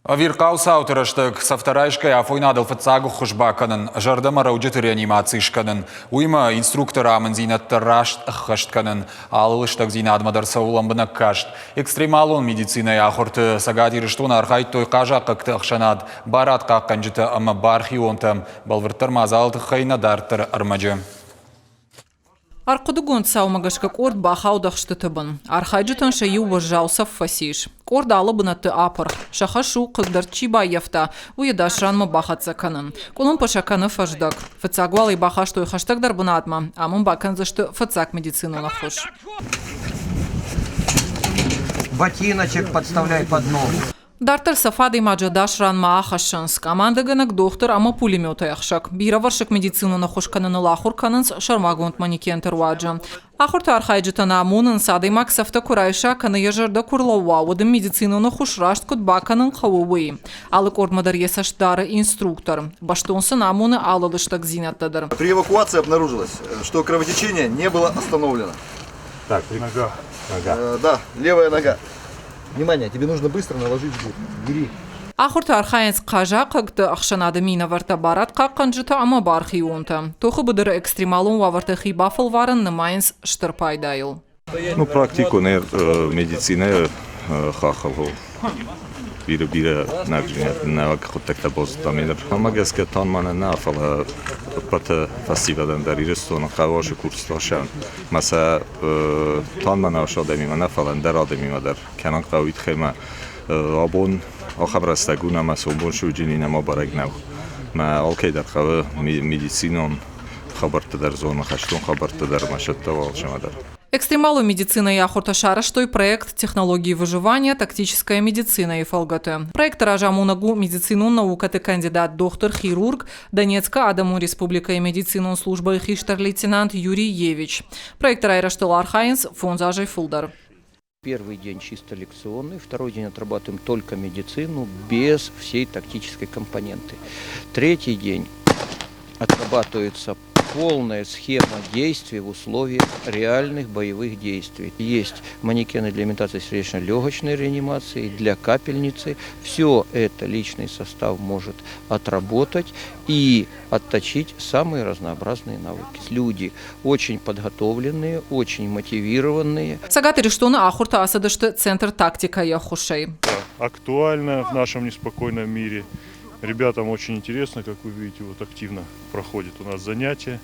Виркау саутырыштык сафтарайшкай афойнадыл фатсагу хушбаканын, жардама рауджеты реанимацийшканын, уйма инструктор амын зинатты рашт аххаштканын, алылыштак зинадмадар сауламбына кашт. Экстремалон медицина яхорты сагатирыштуна архайт той кажа какты ахшанад, барат какканжыты ама бархионтам, балвыртар мазалты хайна дартыр армаджы. Арқыдыгон саумагашка корд бахаудахшты тыбын. Архайджытын шайы уважался в фасиш. Корд алыбынаты апыр. Шахашу қыгдарчи байефта. Уедашранма бахатса канын. Колын пашаканы фаждак. Фацагуалы бахаштой хаштагдар бынатма. Амын баканзышты фацак медицину нахуш. Ботиночек подставляй под ногу. Дартер сафады маджадаш ран маахашанс. Команда гынак доктор ама пулемета яхшак. Бира варшак медицину нахушканын лахур канынс шармагонт маникентер ваджа. Ахурта архайджыта намунын садаймак сафта курайша каны ежарда курлауа удым медицину нахушрашт кут баканын қауыуы. Алы кордмадар есаштары инструктор. Баштонсы намуны алылыштак зинаттадыр. При эвакуации обнаружилось, что кровотечение не было остановлено. Так, нога. Да, левая нога. Внимание, тебе нужно быстро наложить жгут. Бери. Ахурта архайнс қажа қыгды ақшанады мина варта барат қаққанжыта ама бархи онта. Тоқы бұдыры экстремалун ваварта хибафыл варын нымайнс штырпайдайыл. Ну, практику не медицина хахалу. Бира навак хотекта бостамидр. Хамагеска танмана нафала пата фестивален дар Иристон хаваш курсташан. Маса танмана шадами нафален дар адами дар канан қавид хема абон آخر رستگونه مسئول شو جنین ما برگ نو ما آلکی در خواه медицинон خبرت در زون خشتون خبرت در مشت و شما در Экстремалу медицина и ахурта шараштой проект технологии выживания тактическая медицина и фалгаты. Проект ражамунагу медицину наукаты кандидат доктор-хирург Донецка Адаму Республика и медицину службы хиштар-лейтенант Юрий Евич. Проект райраштыл архайнс фонзажей фулдар. Первый день чисто лекционный, второй день отрабатываем только медицину, без всей тактической компоненты. Третий день отрабатывается полная схема действий в условиях реальных боевых действий. Есть манекены для имитации сердечно-легочной реанимации, для капельницы. Все это личный состав может отработать и отточить самые разнообразные навыки. Люди очень подготовленные, очень мотивированные. Сагатыри штуна ахурта асадышты центр тактика яхушей. Актуально в нашем неспокойном мире. Ребятам очень интересно, как вы видите, вот активно проходит у нас занятия.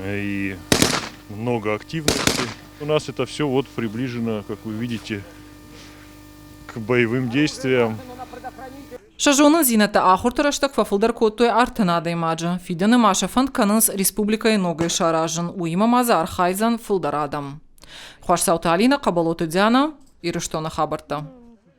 И много активности. У нас это все вот приближено, как вы видите, к боевым действиям. Шажонын зинаты ахуртыраштак фафылдар коттой артынады имаджы. Фидені маша фанд канынс республикай ногай шаражын. Уйма маза архайзан фылдар адам. Хуаш Сауталина, Кабалоты Диана, Ирыштона Хабарта.